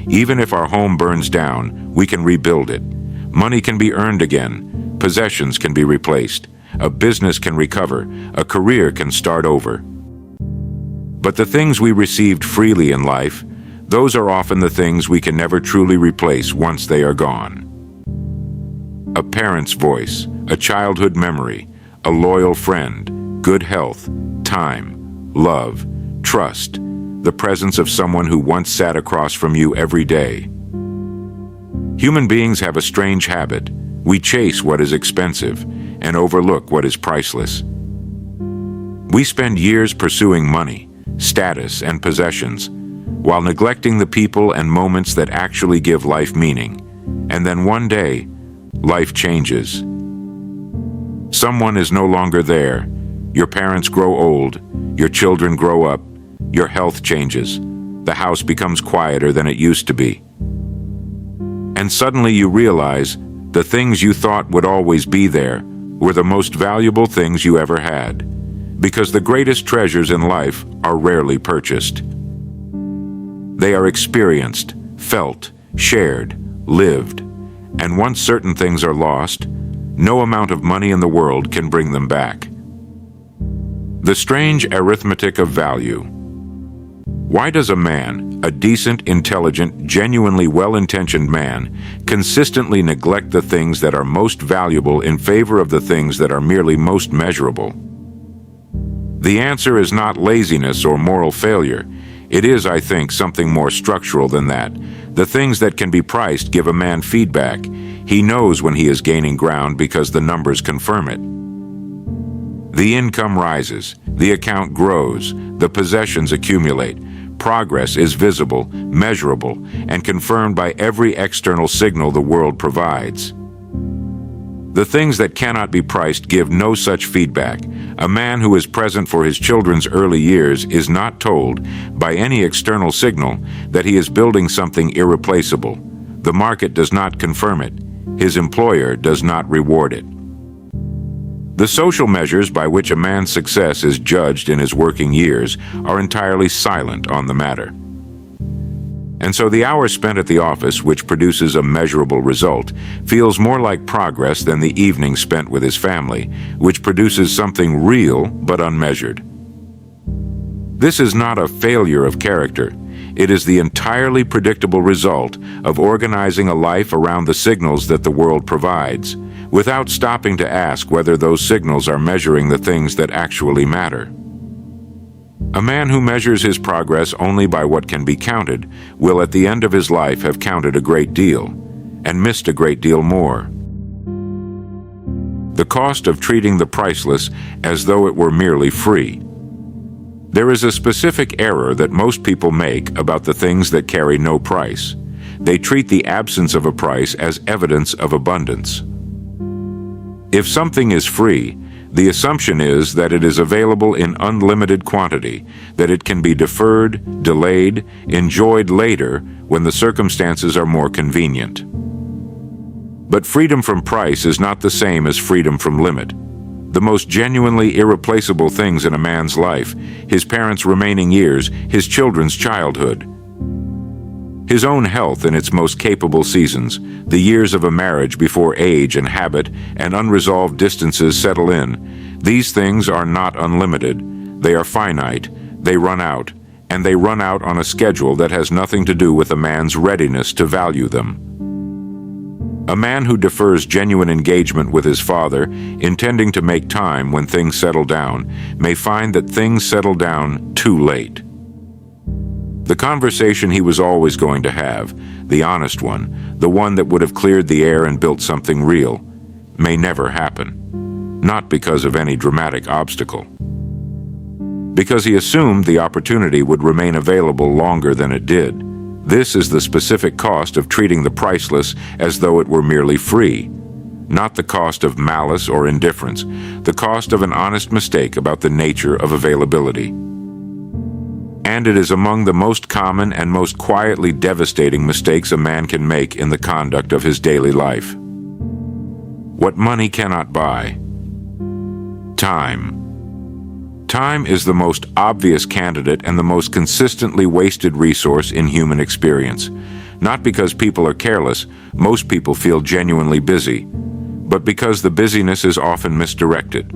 Even if our home burns down, we can rebuild it. Money can be earned again. Possessions can be replaced. A business can recover. A career can start over. But the things we received freely in life, those are often the things we can never truly replace once they are gone. A parent's voice, a childhood memory, a loyal friend, good health, time, love, trust, the presence of someone who once sat across from you every day. Human beings have a strange habit. We chase what is expensive and overlook what is priceless. We spend years pursuing money, status, and possessions, while neglecting the people and moments that actually give life meaning. And then one day, life changes. Someone is no longer there. Your parents grow old. Your children grow up. Your health changes. The house becomes quieter than it used to be. And suddenly you realize the things you thought would always be there were the most valuable things you ever had. Because the greatest treasures in life are rarely purchased. They are experienced, felt, shared, lived. And once certain things are lost, no amount of money in the world can bring them back. The strange arithmetic of value. Why does a man, a decent, intelligent, genuinely well-intentioned man, consistently neglect the things that are most valuable in favor of the things that are merely most measurable? The answer is not laziness or moral failure. It is, I think, something more structural than that. The things that can be priced give a man feedback. He knows when he is gaining ground because the numbers confirm it. The income rises, the account grows, the possessions accumulate. Progress is visible, measurable, and confirmed by every external signal the world provides. The things that cannot be priced give no such feedback. A man who is present for his children's early years is not told, by any external signal, that he is building something irreplaceable. The market does not confirm it. His employer does not reward it. The social measures by which a man's success is judged in his working years are entirely silent on the matter. And so the hour spent at the office, which produces a measurable result, feels more like progress than the evening spent with his family, which produces something real but unmeasured. This is not a failure of character. It is the entirely predictable result of organizing a life around the signals that the world provides, without stopping to ask whether those signals are measuring the things that actually matter. A man who measures his progress only by what can be counted will at the end of his life have counted a great deal and missed a great deal more. The cost of treating the priceless as though it were merely free. There is a specific error that most people make about the things that carry no price. They treat the absence of a price as evidence of abundance. If something is free, the assumption is that it is available in unlimited quantity, that it can be deferred, delayed, enjoyed later when the circumstances are more convenient. But freedom from price is not the same as freedom from limit. The most genuinely irreplaceable things in a man's life, his parents' remaining years, his children's childhood, his own health in its most capable seasons, the years of a marriage before age and habit and unresolved distances settle in, these things are not unlimited. They are finite, they run out, and they run out on a schedule that has nothing to do with a man's readiness to value them. A man who defers genuine engagement with his father, intending to make time when things settle down, may find that things settle down too late. The conversation he was always going to have, the honest one, the one that would have cleared the air and built something real, may never happen. Not because of any dramatic obstacle. Because he assumed the opportunity would remain available longer than it did. This is the specific cost of treating the priceless as though it were merely free. Not the cost of malice or indifference, the cost of an honest mistake about the nature of availability. And it is among the most common and most quietly devastating mistakes a man can make in the conduct of his daily life. What money cannot buy. Time. Time is the most obvious candidate and the most consistently wasted resource in human experience. Not because people are careless, most people feel genuinely busy, but because the busyness is often misdirected.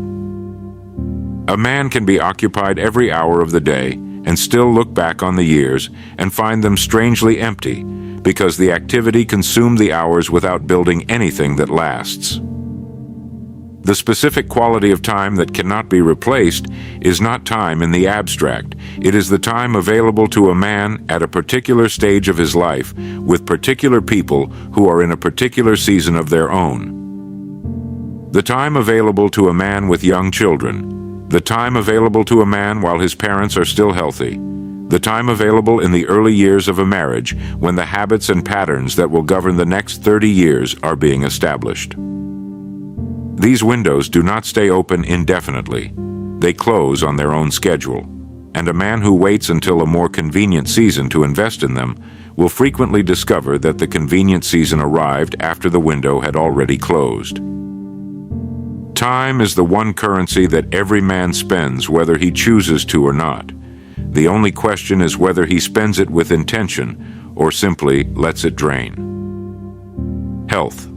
A man can be occupied every hour of the day and still look back on the years and find them strangely empty because the activity consumed the hours without building anything that lasts. The specific quality of time that cannot be replaced is not time in the abstract. It is the time available to a man at a particular stage of his life with particular people who are in a particular season of their own. The time available to a man with young children. The time available to a man while his parents are still healthy. The time available in the early years of a marriage when the habits and patterns that will govern the next 30 years are being established. These windows do not stay open indefinitely. They close on their own schedule, and a man who waits until a more convenient season to invest in them will frequently discover that the convenient season arrived after the window had already closed. Time is the one currency that every man spends whether he chooses to or not. The only question is whether he spends it with intention or simply lets it drain. Health.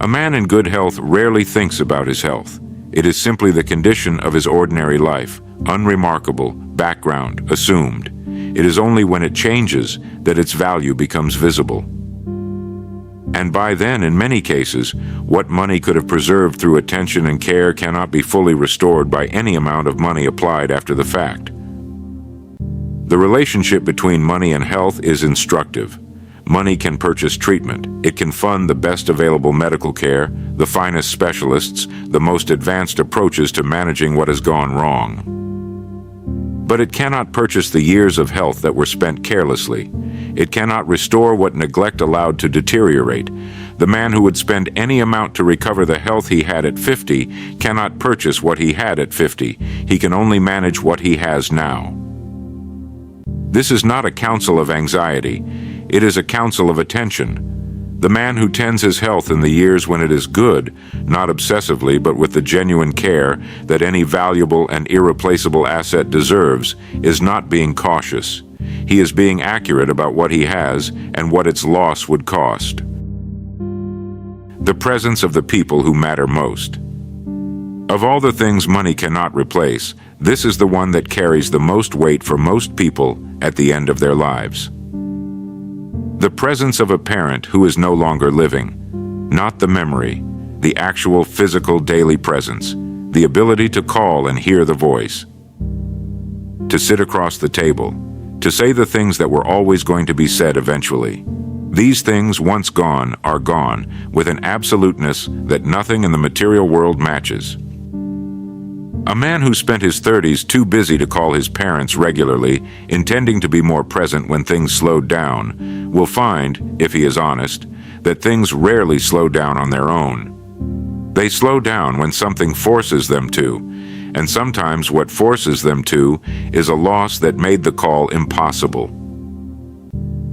A man in good health rarely thinks about his health. It is simply the condition of his ordinary life, unremarkable, background, assumed. It is only when it changes that its value becomes visible. And by then, in many cases, what money could have preserved through attention and care cannot be fully restored by any amount of money applied after the fact. The relationship between money and health is instructive. Money can purchase treatment. It can fund the best available medical care, the finest specialists, the most advanced approaches to managing what has gone wrong. But it cannot purchase the years of health that were spent carelessly. It cannot restore what neglect allowed to deteriorate. The man who would spend any amount to recover the health he had at 50 cannot purchase what he had at 50. He can only manage what he has now. This is not a counsel of anxiety. It is a counsel of attention. The man who tends his health in the years when it is good, not obsessively but with the genuine care that any valuable and irreplaceable asset deserves, is not being cautious. He is being accurate about what he has and what its loss would cost. The presence of the people who matter most. Of all the things money cannot replace, this is the one that carries the most weight for most people at the end of their lives. The presence of a parent who is no longer living, not the memory, the actual physical daily presence, the ability to call and hear the voice, to sit across the table, to say the things that were always going to be said eventually. These things, once gone, are gone, with an absoluteness that nothing in the material world matches. A man who spent his 30s too busy to call his parents regularly, intending to be more present when things slowed down, will find, if he is honest, that things rarely slow down on their own. They slow down when something forces them to, and sometimes what forces them to is a loss that made the call impossible.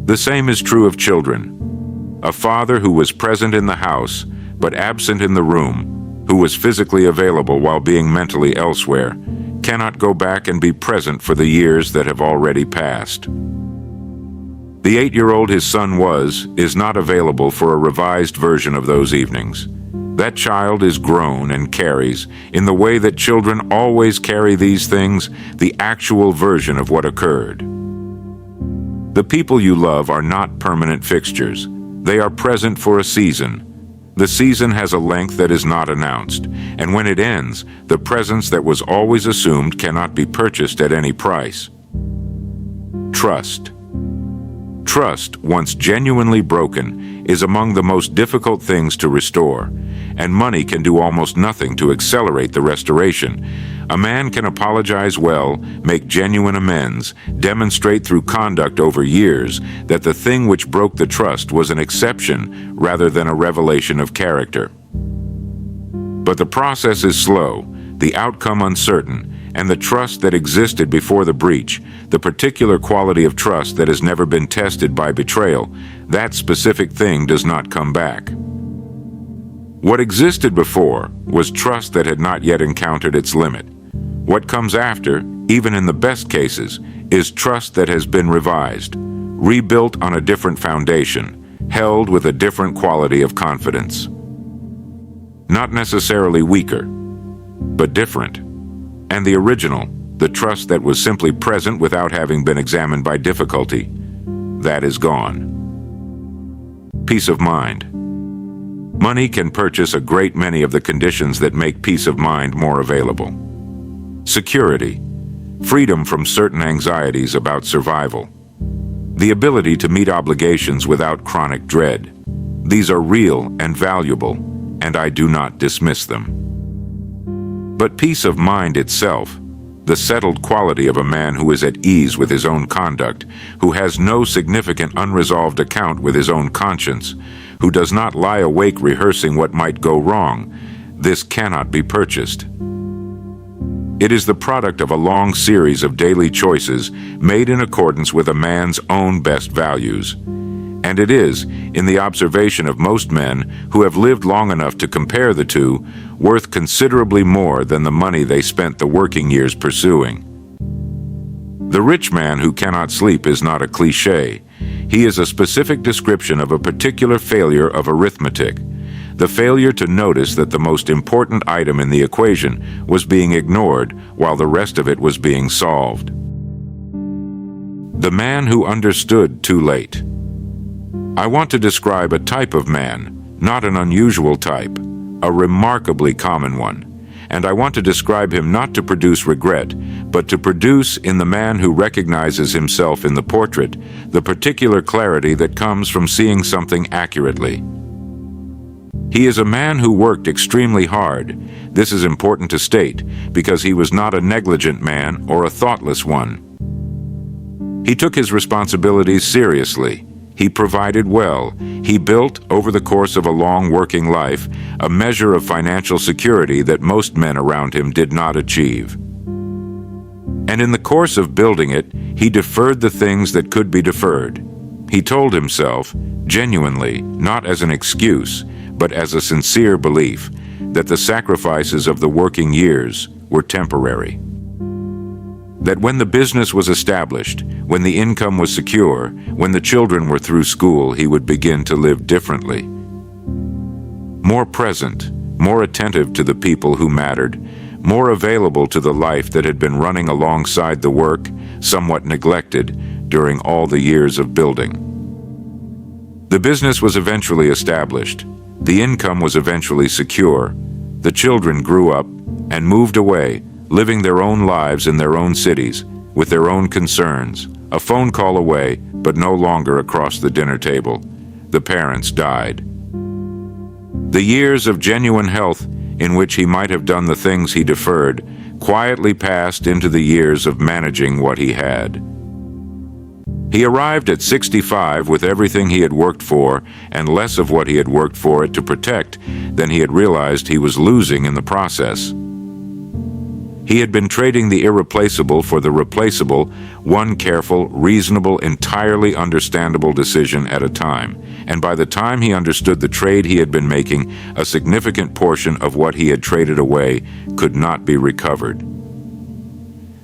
The same is true of children. A father who was present in the house, but absent in the room, who was physically available while being mentally elsewhere, cannot go back and be present for the years that have already passed. The 8-year-old his son is not available for a revised version of those evenings. That child is grown and carries, in the way that children always carry these things, the actual version of what occurred. The people you love are not permanent fixtures. They are present for a season. The season has a length that is not announced, and when it ends, the presence that was always assumed cannot be purchased at any price. Trust. Trust, once genuinely broken, is among the most difficult things to restore, and money can do almost nothing to accelerate the restoration. A man can apologize well, make genuine amends, demonstrate through conduct over years that the thing which broke the trust was an exception rather than a revelation of character. But the process is slow, the outcome uncertain, and the trust that existed before the breach, the particular quality of trust that has never been tested by betrayal, that specific thing does not come back. What existed before was trust that had not yet encountered its limit. What comes after, even in the best cases, is trust that has been revised, rebuilt on a different foundation, held with a different quality of confidence. Not necessarily weaker, but different. And the original, the trust that was simply present without having been examined by difficulty, that is gone. Peace of mind. Money can purchase a great many of the conditions that make peace of mind more available. Security. Freedom from certain anxieties about survival. The ability to meet obligations without chronic dread. These are real and valuable, and I do not dismiss them. But peace of mind itself, the settled quality of a man who is at ease with his own conduct, who has no significant unresolved account with his own conscience, who does not lie awake rehearsing what might go wrong, this cannot be purchased. It is the product of a long series of daily choices made in accordance with a man's own best values. And it is, in the observation of most men who have lived long enough to compare the two, worth considerably more than the money they spent the working years pursuing. The rich man who cannot sleep is not a cliché. He is a specific description of a particular failure of arithmetic, the failure to notice that the most important item in the equation was being ignored while the rest of it was being solved. The man who understood too late. I want to describe a type of man, not an unusual type, a remarkably common one. And I want to describe him not to produce regret, but to produce in the man who recognizes himself in the portrait the particular clarity that comes from seeing something accurately. He is a man who worked extremely hard. This is important to state, because he was not a negligent man or a thoughtless one. He took his responsibilities seriously. He provided well. He built, over the course of a long working life, a measure of financial security that most men around him did not achieve. And in the course of building it, he deferred the things that could be deferred. He told himself, genuinely, not as an excuse, but as a sincere belief, that the sacrifices of the working years were temporary. That when the business was established, when the income was secure, when the children were through school, he would begin to live differently. More present, more attentive to the people who mattered, more available to the life that had been running alongside the work, somewhat neglected during all the years of building. The business was eventually established. The income was eventually secure. The children grew up and moved away, living their own lives in their own cities, with their own concerns, a phone call away, but no longer across the dinner table. The parents died. The years of genuine health, in which he might have done the things he deferred, quietly passed into the years of managing what he had. He arrived at 65 with everything he had worked for, and less of what he had worked for it to protect than he had realized he was losing in the process. He had been trading the irreplaceable for the replaceable, one careful, reasonable, entirely understandable decision at a time, and by the time he understood the trade he had been making, a significant portion of what he had traded away could not be recovered.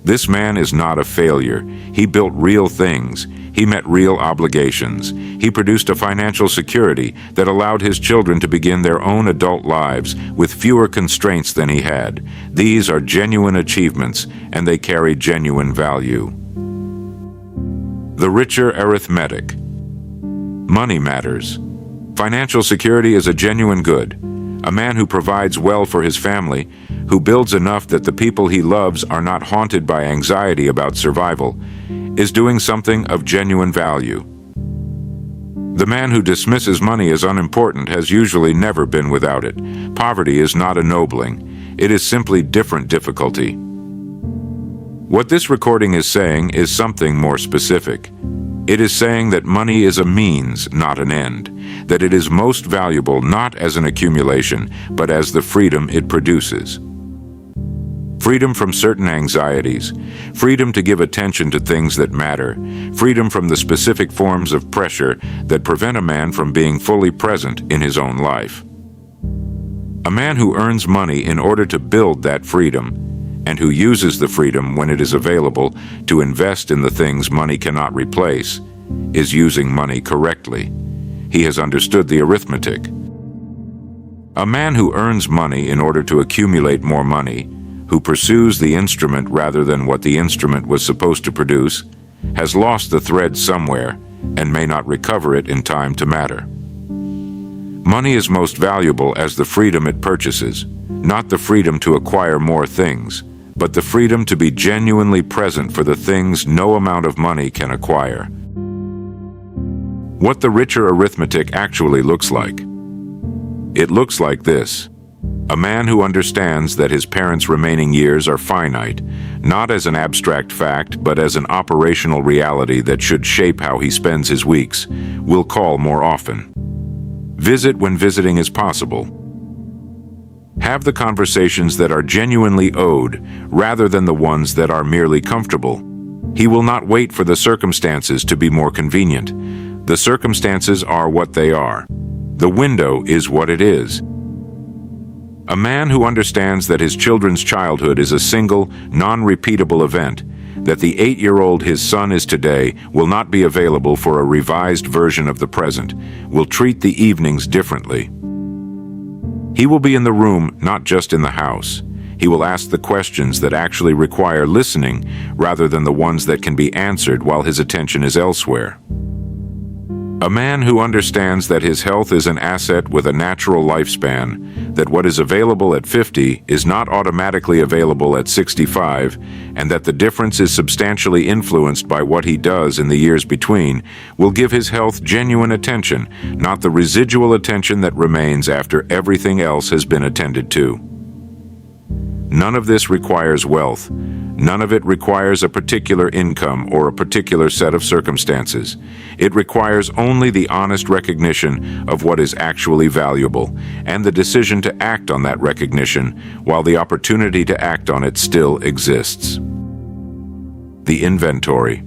This man is not a failure. He built real things. He met real obligations. He produced a financial security that allowed his children to begin their own adult lives with fewer constraints than he had. These are genuine achievements, and they carry genuine value. The richer arithmetic. Money matters. Financial security is a genuine good. A man who provides well for his family, who builds enough that the people he loves are not haunted by anxiety about survival, is doing something of genuine value. The man who dismisses money as unimportant has usually never been without it. Poverty is not ennobling. It is simply different difficulty. What this recording is saying is something more specific. It is saying that money is a means, not an end, that it is most valuable not as an accumulation, but as the freedom it produces. Freedom from certain anxieties, freedom to give attention to things that matter, freedom from the specific forms of pressure that prevent a man from being fully present in his own life. A man who earns money in order to build that freedom, and who uses the freedom when it is available to invest in the things money cannot replace, is using money correctly. He has understood the arithmetic. A man who earns money in order to accumulate more money, who pursues the instrument rather than what the instrument was supposed to produce, has lost the thread somewhere and may not recover it in time to matter. Money is most valuable as the freedom it purchases, not the freedom to acquire more things, but the freedom to be genuinely present for the things no amount of money can acquire. What the richer arithmetic actually looks like. It looks like this. A man who understands that his parents' remaining years are finite, not as an abstract fact, but as an operational reality that should shape how he spends his weeks, will call more often. Visit when visiting is possible. Have the conversations that are genuinely owed, rather than the ones that are merely comfortable. He will not wait for the circumstances to be more convenient. The circumstances are what they are. The window is what it is. A man who understands that his children's childhood is a single, non-repeatable event, that the 8-year-old his son is today will not be available for a revised version of the present, will treat the evenings differently. He will be in the room, not just in the house. He will ask the questions that actually require listening, rather than the ones that can be answered while his attention is elsewhere. A man who understands that his health is an asset with a natural lifespan, that what is available at 50 is not automatically available at 65, and that the difference is substantially influenced by what he does in the years between, will give his health genuine attention, not the residual attention that remains after everything else has been attended to. None of this requires wealth. None of it requires a particular income or a particular set of circumstances. It requires only the honest recognition of what is actually valuable and the decision to act on that recognition while the opportunity to act on it still exists. The inventory.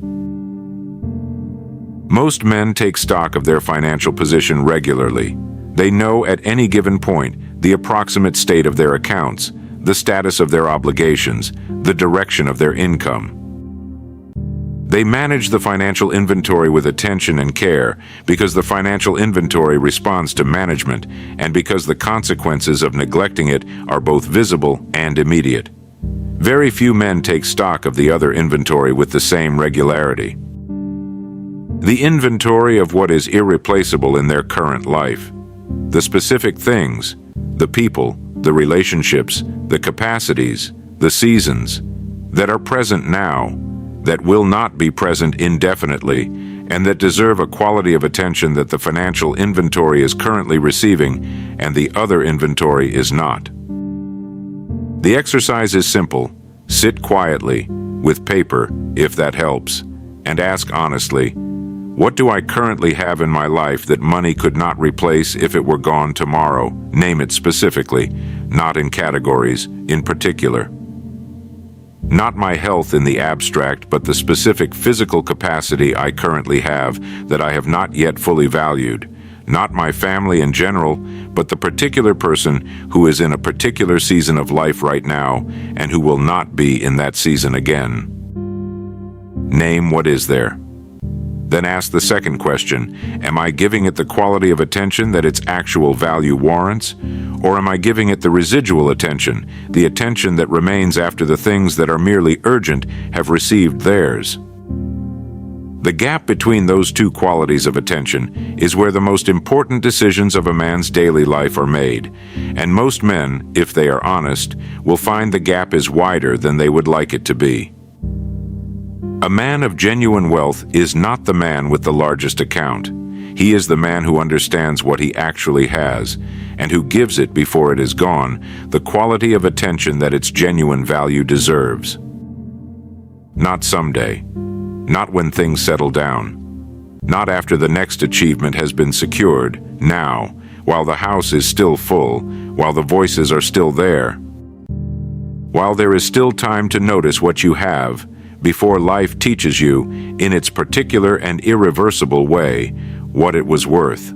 Most men take stock of their financial position regularly. They know at any given point the approximate state of their accounts, the status of their obligations, the direction of their income. They manage the financial inventory with attention and care because the financial inventory responds to management and because the consequences of neglecting it are both visible and immediate. Very few men take stock of the other inventory with the same regularity. The inventory of what is irreplaceable in their current life. The specific things, the people, the relationships, the capacities, the seasons, that are present now, that will not be present indefinitely, and that deserve a quality of attention that the financial inventory is currently receiving and the other inventory is not. The exercise is simple. Sit quietly, with paper, if that helps, and ask honestly, what do I currently have in my life that money could not replace if it were gone tomorrow? Name it specifically, not in categories, in particular. Not my health in the abstract, but the specific physical capacity I currently have that I have not yet fully valued. Not my family in general, but the particular person who is in a particular season of life right now and who will not be in that season again. Name what is there. Then ask the second question, am I giving it the quality of attention that its actual value warrants? Or am I giving it the residual attention, the attention that remains after the things that are merely urgent have received theirs? The gap between those two qualities of attention is where the most important decisions of a man's daily life are made, and most men, if they are honest, will find the gap is wider than they would like it to be. A man of genuine wealth is not the man with the largest account. He is the man who understands what he actually has, and who gives it before it is gone the quality of attention that its genuine value deserves. Not someday. Not when things settle down. Not after the next achievement has been secured. Now, while the house is still full, while the voices are still there. While there is still time to notice what you have, before life teaches you, in its particular and irreversible way, what it was worth.